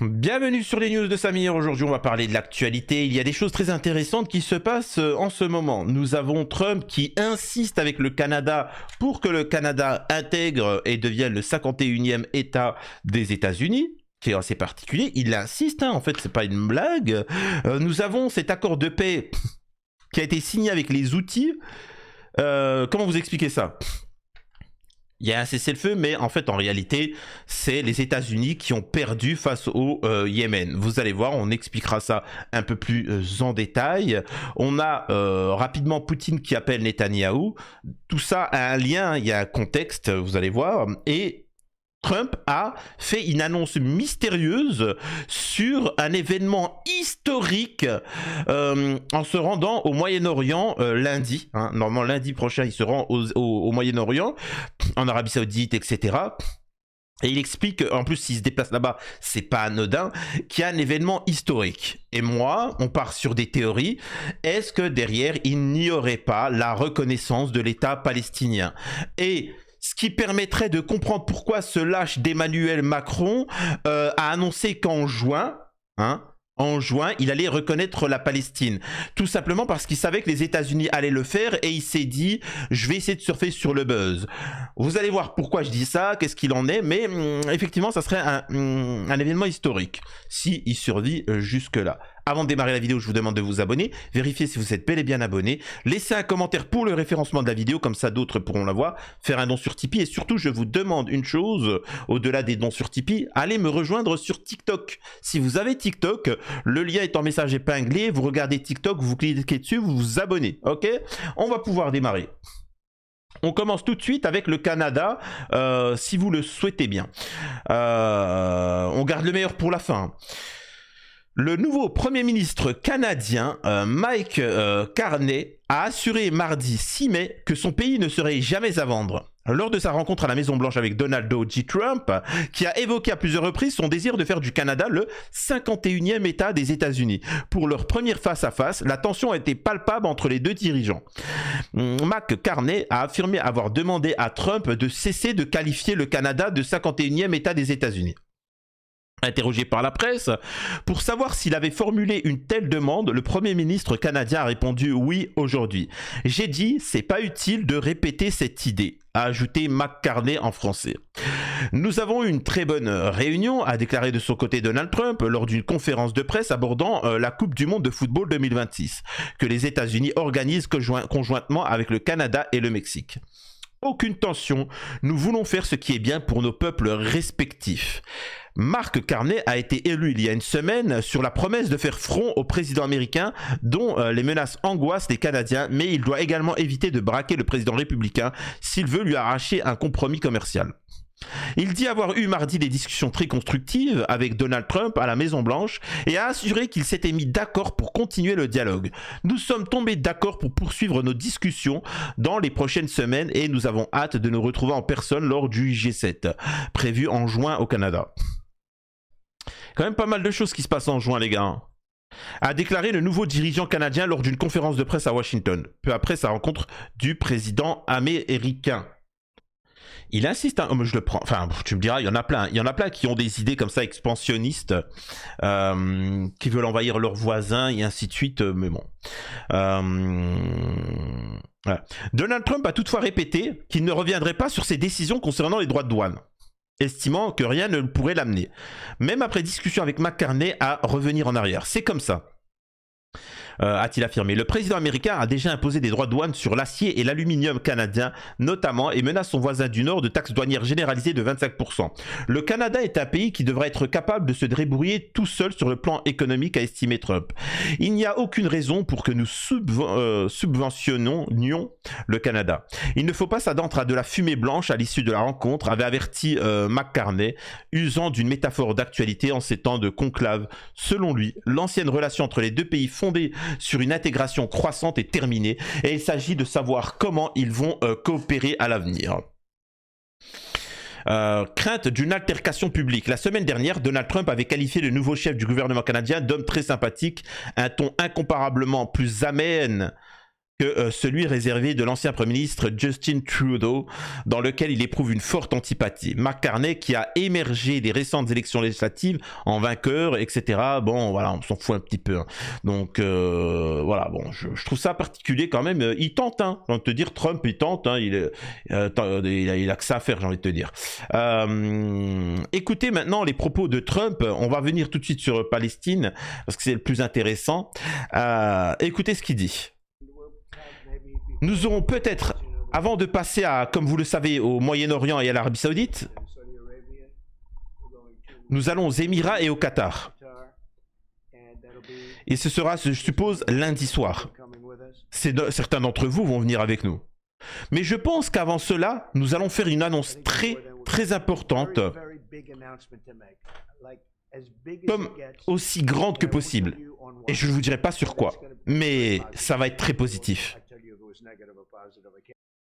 Bienvenue sur les news de Samir. Aujourd'hui, on va parler de l'actualité. Il y a des choses très intéressantes qui se passent en ce moment. Nous avons Trump qui insiste avec le Canada pour que le Canada intègre et devienne le 51e État des États-Unis, qui est assez particulier. Il insiste, en fait, c'est pas une blague. Nous avons cet accord de paix qui a été signé avec les outils. Comment vous expliquer ça ? Il y a un cessez-le-feu, mais en fait, en réalité, c'est les États-Unis qui ont perdu face au Yémen. Vous allez voir, on expliquera ça un peu plus en détail. On a rapidement Poutine qui appelle Netanyahou. Tout ça a un lien, il y a un contexte, vous allez voir. Et Trump a fait une annonce mystérieuse sur un événement historique en se rendant au Moyen-Orient lundi. Normalement, lundi prochain, il se rend au Moyen-Orient, en Arabie Saoudite, etc. Et il explique, en plus, s'il se déplace là-bas, c'est pas anodin, qu'il y a un événement historique. Et moi, on part sur des théories. Est-ce que derrière, il n'y aurait pas la reconnaissance de l'État palestinien ? Et ce qui permettrait de comprendre pourquoi ce lâche d'Emmanuel Macron a annoncé qu'en juin, il allait reconnaître la Palestine. Tout simplement parce qu'il savait que les États-Unis allaient le faire et il s'est dit « je vais essayer de surfer sur le buzz ». Vous allez voir pourquoi je dis ça, qu'est-ce qu'il en est, mais effectivement, ça serait un événement historique si il survit jusque-là. Avant de démarrer la vidéo, je vous demande de vous abonner, vérifiez si vous êtes bel et bien abonné, laissez un commentaire pour le référencement de la vidéo, comme ça d'autres pourront la voir, faire un don sur Tipeee, et surtout je vous demande une chose, au-delà des dons sur Tipeee, allez me rejoindre sur TikTok. Si vous avez TikTok, le lien est en message épinglé, vous regardez TikTok, vous cliquez dessus, vous vous abonnez, ok? On va pouvoir démarrer. On commence tout de suite avec le Canada, si vous le souhaitez bien. On garde le meilleur pour la fin. Le nouveau Premier ministre canadien, Mike Carney, a assuré mardi 6 mai que son pays ne serait jamais à vendre. Lors de sa rencontre à la Maison-Blanche avec Donald J. Trump, qui a évoqué à plusieurs reprises son désir de faire du Canada le 51e État des États-Unis. Pour leur première face-à-face, la tension a été palpable entre les deux dirigeants. Mike Carney a affirmé avoir demandé à Trump de cesser de qualifier le Canada de 51e État des États-Unis. Interrogé par la presse, pour savoir s'il avait formulé une telle demande, le Premier ministre canadien a répondu oui aujourd'hui. J'ai dit, c'est pas utile de répéter cette idée, a ajouté McCartney en français. Nous avons eu une très bonne réunion, a déclaré de son côté Donald Trump lors d'une conférence de presse abordant la Coupe du Monde de football 2026, que les États-Unis organisent conjointement avec le Canada et le Mexique. Aucune tension, nous voulons faire ce qui est bien pour nos peuples respectifs. Mark Carney a été élu il y a une semaine sur la promesse de faire front au président américain dont les menaces angoissent les Canadiens, mais il doit également éviter de braquer le président républicain s'il veut lui arracher un compromis commercial. Il dit avoir eu mardi des discussions très constructives avec Donald Trump à la Maison-Blanche et a assuré qu'il s'était mis d'accord pour continuer le dialogue. Nous sommes tombés d'accord pour poursuivre nos discussions dans les prochaines semaines et nous avons hâte de nous retrouver en personne lors du G7, prévu en juin au Canada. Quand même pas mal de choses qui se passent en juin, les gars. A déclaré le nouveau dirigeant canadien lors d'une conférence de presse à Washington, peu après sa rencontre du président américain. Il insiste, je le prends, enfin tu me diras, il y en a plein qui ont des idées comme ça expansionnistes, qui veulent envahir leurs voisins et ainsi de suite, mais bon. Voilà. Donald Trump a toutefois répété qu'il ne reviendrait pas sur ses décisions concernant les droits de douane, estimant que rien ne pourrait l'amener, même après discussion avec McCartney, à revenir en arrière. C'est comme ça. A-t-il affirmé. Le président américain a déjà imposé des droits de douane sur l'acier et l'aluminium canadien, notamment, et menace son voisin du Nord de taxes douanières généralisées de 25%. Le Canada est un pays qui devrait être capable de se débrouiller tout seul sur le plan économique, a estimé Trump. Il n'y a aucune raison pour que nous subventionnions le Canada. Il ne faut pas s'attendre à de la fumée blanche à l'issue de la rencontre, avait averti McCartney, usant d'une métaphore d'actualité en ces temps de conclave. Selon lui, l'ancienne relation entre les deux pays fondée sur une intégration croissante est terminée et il s'agit de savoir comment ils vont coopérer à l'avenir. Crainte d'une altercation publique. La semaine dernière, Donald Trump avait qualifié le nouveau chef du gouvernement canadien d'homme très sympathique, un ton incomparablement plus amène que celui réservé de l'ancien Premier ministre Justin Trudeau, dans lequel il éprouve une forte antipathie. Mark Carney, qui a émergé des récentes élections législatives en vainqueur, etc. Bon, voilà, on s'en fout un petit peu. Hein. Donc, voilà, bon, je trouve ça particulier quand même. Il tente, hein, j'ai envie de te dire, Trump, il tente, hein, il a que ça à faire, j'ai envie de te dire. Écoutez maintenant les propos de Trump. On va venir tout de suite sur Palestine, parce que c'est le plus intéressant. Écoutez ce qu'il dit. Nous aurons peut-être, avant de passer à, comme vous le savez, au Moyen-Orient et à l'Arabie Saoudite, nous allons aux Émirats et au Qatar. Et ce sera, je suppose, lundi soir. Certains d'entre vous vont venir avec nous. Mais je pense qu'avant cela, nous allons faire une annonce très importante, comme aussi grande que possible. Et je ne vous dirai pas sur quoi, mais ça va être très positif.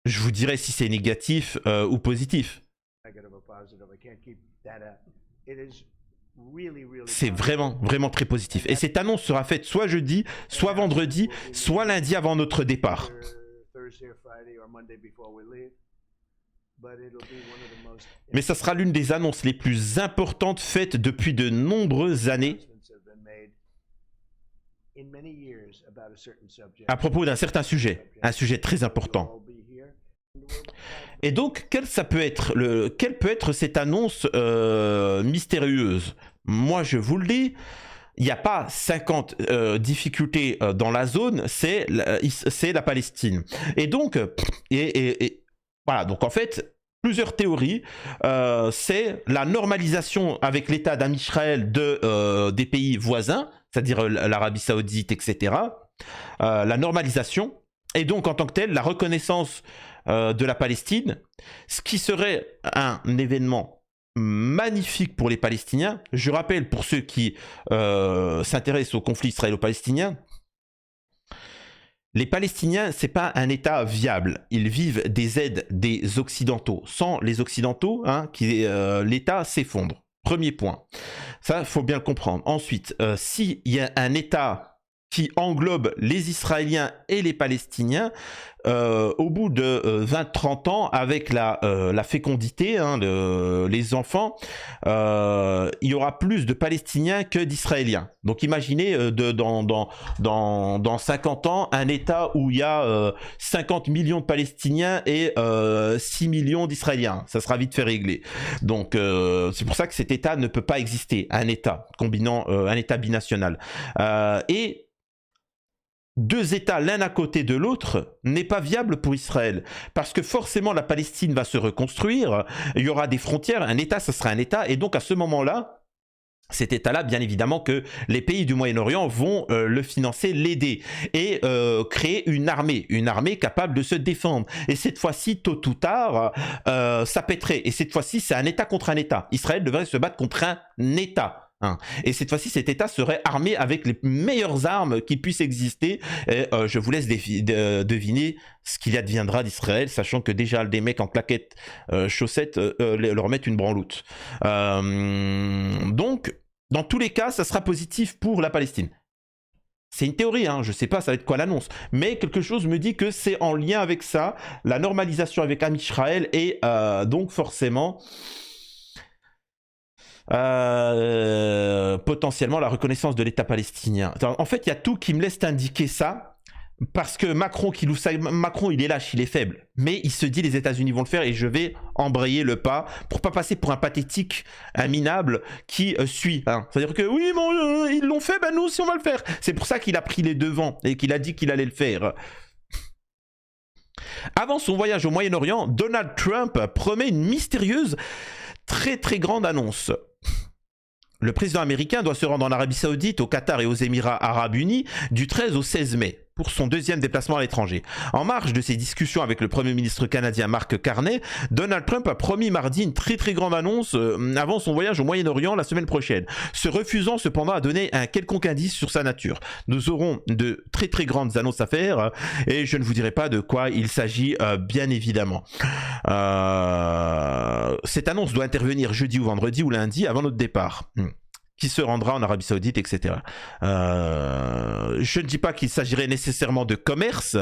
Je vous dirai si c'est négatif ou positif. C'est vraiment très positif. Et cette annonce sera faite soit jeudi, soit vendredi, soit lundi avant notre départ. Mais ça sera l'une des annonces les plus importantes faites depuis de nombreuses années à propos d'un certain sujet, un sujet très important. Et donc, quelle peut être cette annonce mystérieuse? Moi, je vous le dis, il n'y a pas 50 difficultés dans la zone, c'est la Palestine. Et donc, voilà, donc en fait, plusieurs théories, c'est la normalisation avec l'État d'Israël des pays voisins, c'est-à-dire l'Arabie Saoudite, etc. La normalisation, et donc en tant que telle, la reconnaissance de la Palestine, ce qui serait un événement magnifique pour les Palestiniens. Je rappelle, pour ceux qui s'intéressent au conflit israélo-palestinien, les Palestiniens, ce n'est pas un État viable. Ils vivent des aides des Occidentaux. Sans les Occidentaux, hein, l'État s'effondre. Premier point. Ça, il faut bien le comprendre. Ensuite, s'il y a un État qui englobe les Israéliens et les Palestiniens, au bout de 20-30 ans, avec la fécondité, hein, les enfants, il y aura plus de Palestiniens que d'Israéliens. Donc imaginez dans 50 ans, un État où il y a 50 millions de Palestiniens et 6 millions d'Israéliens. Ça sera vite fait régler. Donc c'est pour ça que cet État ne peut pas exister, un État combinant un État binational. Et deux États l'un à côté de l'autre n'est pas viable pour Israël. Parce que forcément, la Palestine va se reconstruire, il y aura des frontières, un État, ça sera un État, et donc à ce moment-là, cet État-là, bien évidemment que les pays du Moyen-Orient vont le financer, l'aider, et créer une armée capable de se défendre. Et cette fois-ci, tôt ou tard, ça pèterait. Et cette fois-ci, c'est un État contre un État. Israël devrait se battre contre un État. Hein. Et cette fois-ci, cet État serait armé avec les meilleures armes qui puissent exister. Et, je vous laisse deviner ce qu'il adviendra d'Israël, sachant que déjà des mecs en claquettes chaussettes leur mettent une branloute. Donc, dans tous les cas, ça sera positif pour la Palestine. C'est une théorie, hein, je ne sais pas ça va être quoi l'annonce, mais quelque chose me dit que c'est en lien avec ça, la normalisation avec Israël et donc forcément potentiellement la reconnaissance de l'État palestinien. En fait, il y a tout qui me laisse indiquer ça. Parce que Macron, il est lâche, il est faible. Mais il se dit les États-Unis vont le faire et je vais embrayer le pas pour pas passer pour un pathétique, un minable qui suit. Hein. C'est-à-dire que oui, bon, ils l'ont fait, ben nous aussi on va le faire. C'est pour ça qu'il a pris les devants et qu'il a dit qu'il allait le faire. Avant son voyage au Moyen-Orient, Donald Trump promet une mystérieuse, très grande annonce. Le président américain doit se rendre en Arabie Saoudite, au Qatar et aux Émirats Arabes Unis du 13 au 16 mai pour son deuxième déplacement à l'étranger. En marge de ses discussions avec le Premier ministre canadien Mark Carney, Donald Trump a promis mardi une très grande annonce avant son voyage au Moyen-Orient la semaine prochaine, se refusant cependant à donner un quelconque indice sur sa nature. Nous aurons de très grandes annonces à faire et je ne vous dirai pas de quoi il s'agit bien évidemment. Cette annonce doit intervenir jeudi ou vendredi ou lundi avant notre départ. Qui se rendra en Arabie Saoudite, etc. Je ne dis pas qu'il s'agirait nécessairement de commerce,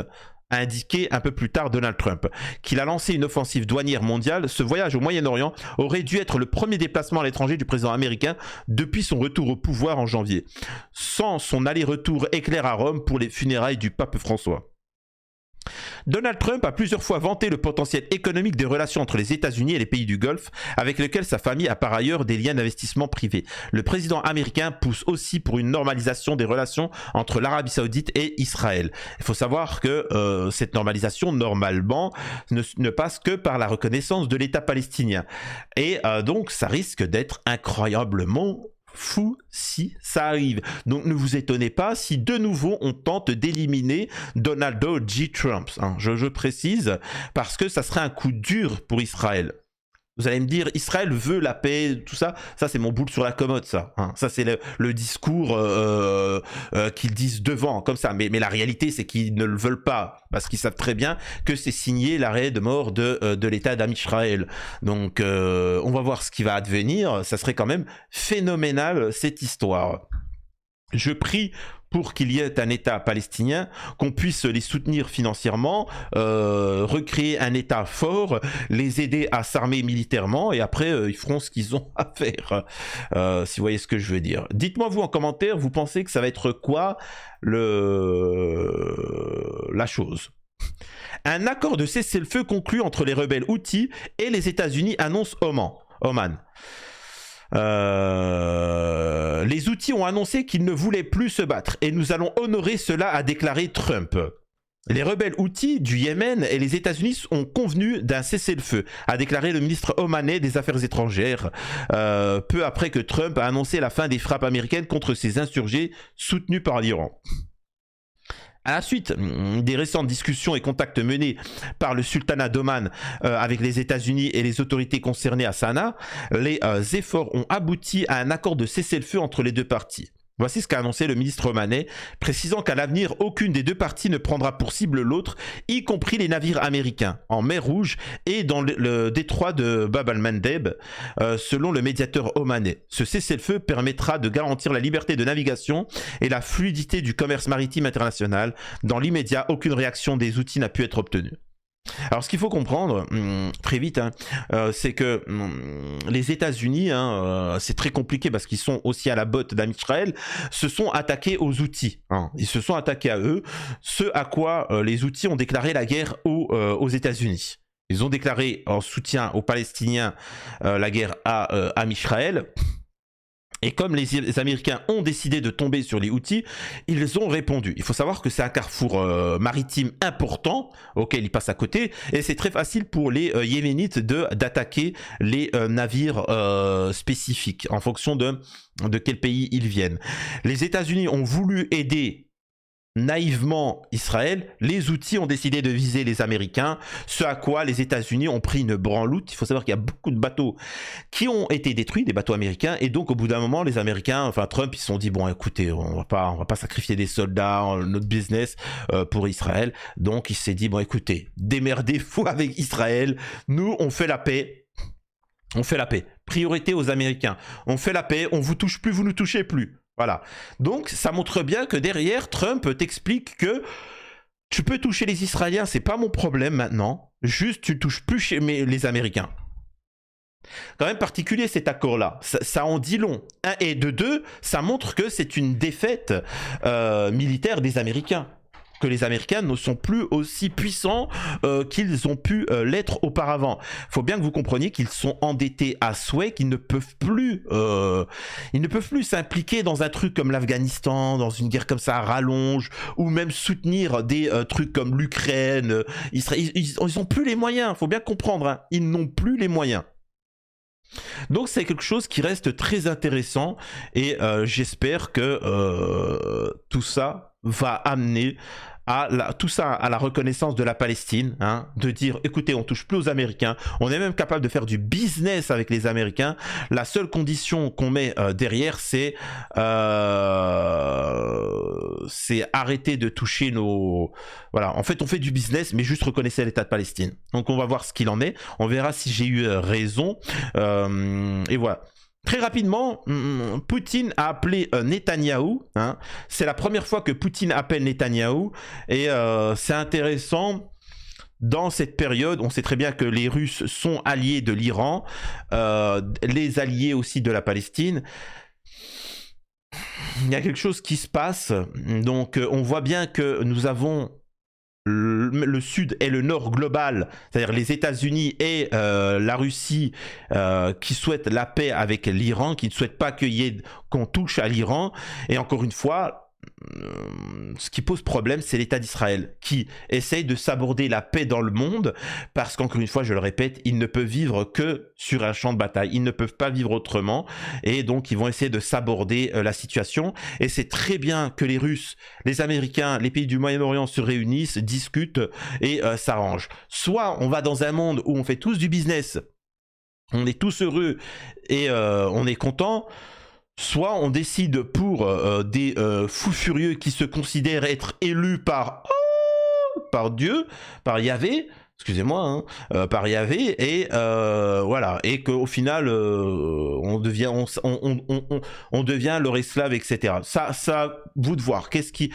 a indiqué un peu plus tard Donald Trump, qu'il a lancé une offensive douanière mondiale. Ce voyage au Moyen-Orient aurait dû être le premier déplacement à l'étranger du président américain depuis son retour au pouvoir en janvier, sans son aller-retour éclair à Rome pour les funérailles du pape François. Donald Trump a plusieurs fois vanté le potentiel économique des relations entre les États-Unis et les pays du Golfe, avec lesquels sa famille a par ailleurs des liens d'investissement privés. Le président américain pousse aussi pour une normalisation des relations entre l'Arabie Saoudite et Israël. Il faut savoir que cette normalisation, normalement, ne passe que par la reconnaissance de l'État palestinien. Et donc, ça risque d'être incroyablement fou si ça arrive. Donc ne vous étonnez pas si de nouveau on tente d'éliminer Donald J. Trump. Hein. Je précise parce que ça serait un coup dur pour Israël. Vous allez me dire, Israël veut la paix, tout ça. Ça, c'est mon boule sur la commode, ça. Hein. Ça, c'est le discours qu'ils disent devant, comme ça. Mais la réalité, c'est qu'ils ne le veulent pas. Parce qu'ils savent très bien que c'est signé l'arrêt de mort de l'État d'Israël. Donc, on va voir ce qui va advenir. Ça serait quand même phénoménal, cette histoire. Je prie pour qu'il y ait un État palestinien, qu'on puisse les soutenir financièrement, recréer un État fort, les aider à s'armer militairement, et après, ils feront ce qu'ils ont à faire, si vous voyez ce que je veux dire. Dites-moi vous en commentaire, vous pensez que ça va être quoi la chose? Un accord de cessez-le-feu conclu entre les rebelles Houthis et les États-Unis annonce Oman. Les Houthis ont annoncé qu'ils ne voulaient plus se battre et nous allons honorer cela, a déclaré Trump. Les rebelles Houthis du Yémen et les États-Unis ont convenu d'un cessez-le-feu, a déclaré le ministre omanais des Affaires étrangères, peu après que Trump a annoncé la fin des frappes américaines contre ces insurgés soutenus par l'Iran. À la suite des récentes discussions et contacts menés par le sultanat d'Oman avec les États-Unis et les autorités concernées à Sanaa, les efforts ont abouti à un accord de cessez-le-feu entre les deux parties. Voici ce qu'a annoncé le ministre omanais, précisant qu'à l'avenir, aucune des deux parties ne prendra pour cible l'autre, y compris les navires américains, en mer Rouge et dans le détroit de Bab al-Mandeb, selon le médiateur omanais. Ce cessez-le-feu permettra de garantir la liberté de navigation et la fluidité du commerce maritime international. Dans l'immédiat, aucune réaction des Houthis n'a pu être obtenue. Alors ce qu'il faut comprendre très vite, c'est que les États-Unis, c'est très compliqué parce qu'ils sont aussi à la botte d'Israël, se sont attaqués aux Houthis. Ils se sont attaqués à eux, ce à quoi les Houthis ont déclaré la guerre aux États-Unis. Ils ont déclaré en soutien aux Palestiniens la guerre à Israël. Et comme les Américains ont décidé de tomber sur les Houthis, ils ont répondu. Il faut savoir que c'est un carrefour maritime important auquel ils passent à côté. Et c'est très facile pour les Yéménites d'attaquer les navires spécifiques en fonction de quel pays ils viennent. Les États-Unis ont voulu aider naïvement Israël, les Houthis ont décidé de viser les Américains, ce à quoi les États-Unis ont pris une branloute. Il faut savoir qu'il y a beaucoup de bateaux qui ont été détruits, des bateaux américains, et donc au bout d'un moment, les Américains, enfin Trump, ils se sont dit bon, écoutez, on va pas sacrifier des soldats, notre business pour Israël. Donc il s'est dit bon, écoutez, démerdez-vous avec Israël, nous on fait la paix. On fait la paix. Priorité aux Américains. On fait la paix, on vous touche plus, vous nous touchez plus. Voilà. Donc, ça montre bien que derrière, Trump t'explique que tu peux toucher les Israéliens, c'est pas mon problème maintenant. Juste, tu touches plus les Américains. Quand même particulier cet accord-là. Ça en dit long. Un, et de deux, ça montre que c'est une défaite militaire des Américains. Que les Américains ne sont plus aussi puissants qu'ils ont pu l'être auparavant. Il faut bien que vous compreniez qu'ils sont endettés à souhait, qu'ils ne peuvent plus s'impliquer dans un truc comme l'Afghanistan, dans une guerre comme ça à rallonge, ou même soutenir des trucs comme l'Ukraine. Ils n'ont plus les moyens, il faut bien comprendre, hein. Ils n'ont plus les moyens. Donc c'est quelque chose qui reste très intéressant et j'espère que tout ça va amener tout ça à la reconnaissance de la Palestine, de dire écoutez, on touche plus aux Américains, on est même capable de faire du business avec les Américains. La seule condition qu'on met derrière, c'est arrêter de toucher nos... Voilà, en fait on fait du business, mais juste reconnaissez l'État de Palestine. Donc on va voir ce qu'il en est, on verra si j'ai eu raison, et voilà. Très rapidement, Poutine a appelé Netanyahou. Hein. C'est la première fois que Poutine appelle Netanyahou. Et c'est intéressant. Dans cette période, on sait très bien que les Russes sont alliés de l'Iran, les alliés aussi de la Palestine. Il y a quelque chose qui se passe. Donc on voit bien que nous avons le sud et le nord global, c'est-à-dire les États-Unis et la Russie qui souhaitent la paix avec l'Iran, qui ne souhaitent pas qu'on touche à l'Iran. Et encore une fois, ce qui pose problème, c'est l'État d'Israël qui essaye de saborder la paix dans le monde parce qu'encore une fois, je le répète, ils ne peuvent vivre que sur un champ de bataille. Ils ne peuvent pas vivre autrement et donc ils vont essayer de saborder la situation. Et c'est très bien que les Russes, les Américains, les pays du Moyen-Orient se réunissent, discutent et s'arrangent. Soit on va dans un monde où on fait tous du business, on est tous heureux et on est content. Soit on décide pour des fous furieux qui se considèrent être élus par Dieu, par Yahvé, excusez-moi, hein, par Yahvé, et voilà, et qu'au final on devient leur esclave, etc. Ça, vous de voir. Quelque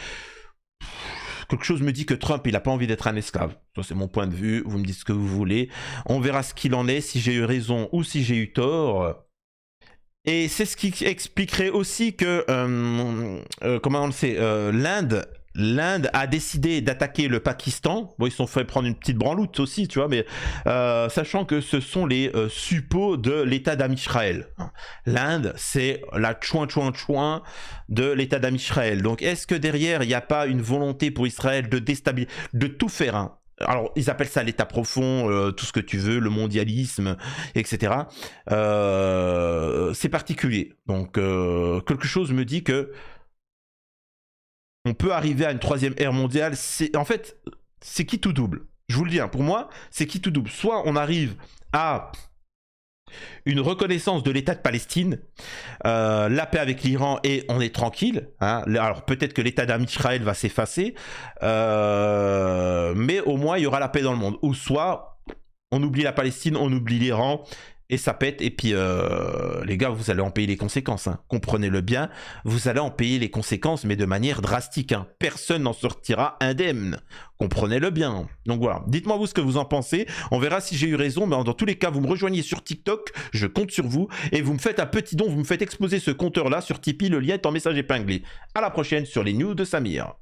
chose me dit que Trump, il n'a pas envie d'être un esclave. Ça, c'est mon point de vue. Vous me dites ce que vous voulez. On verra ce qu'il en est, si j'ai eu raison ou si j'ai eu tort. Et c'est ce qui expliquerait aussi que, comment on le sait, l'Inde a décidé d'attaquer le Pakistan. Bon, ils se sont fait prendre une petite branloute aussi, tu vois, mais sachant que ce sont les suppôts de l'État d'Israël. L'Inde, c'est la chouin de l'État d'Israël. Donc, est-ce que derrière, il n'y a pas une volonté pour Israël de déstabiliser, de tout faire, hein? Alors, ils appellent ça l'état profond, tout ce que tu veux, le mondialisme, etc. C'est particulier. Donc, quelque chose me dit que on peut arriver à une troisième ère mondiale. En fait, c'est qui tout double. Je vous le dis, hein, pour moi, c'est qui tout double. Soit on arrive à une reconnaissance de l'État de Palestine, la paix avec l'Iran et on est tranquille. Hein. Alors peut-être que l'État d'Israël va s'effacer, mais au moins il y aura la paix dans le monde. Ou soit on oublie la Palestine, on oublie l'Iran et ça pète. Et puis les gars, vous allez en payer les conséquences. Hein. Comprenez-le bien, vous allez en payer les conséquences, mais de manière drastique. Hein. Personne n'en sortira indemne. Comprenez-le bien. Donc voilà, dites-moi vous ce que vous en pensez. On verra si j'ai eu raison, mais dans tous les cas, vous me rejoignez sur TikTok, je compte sur vous, et vous me faites un petit don, vous me faites exploser ce compteur-là sur Tipeee, le lien est en message épinglé. À la prochaine sur les news de Samir.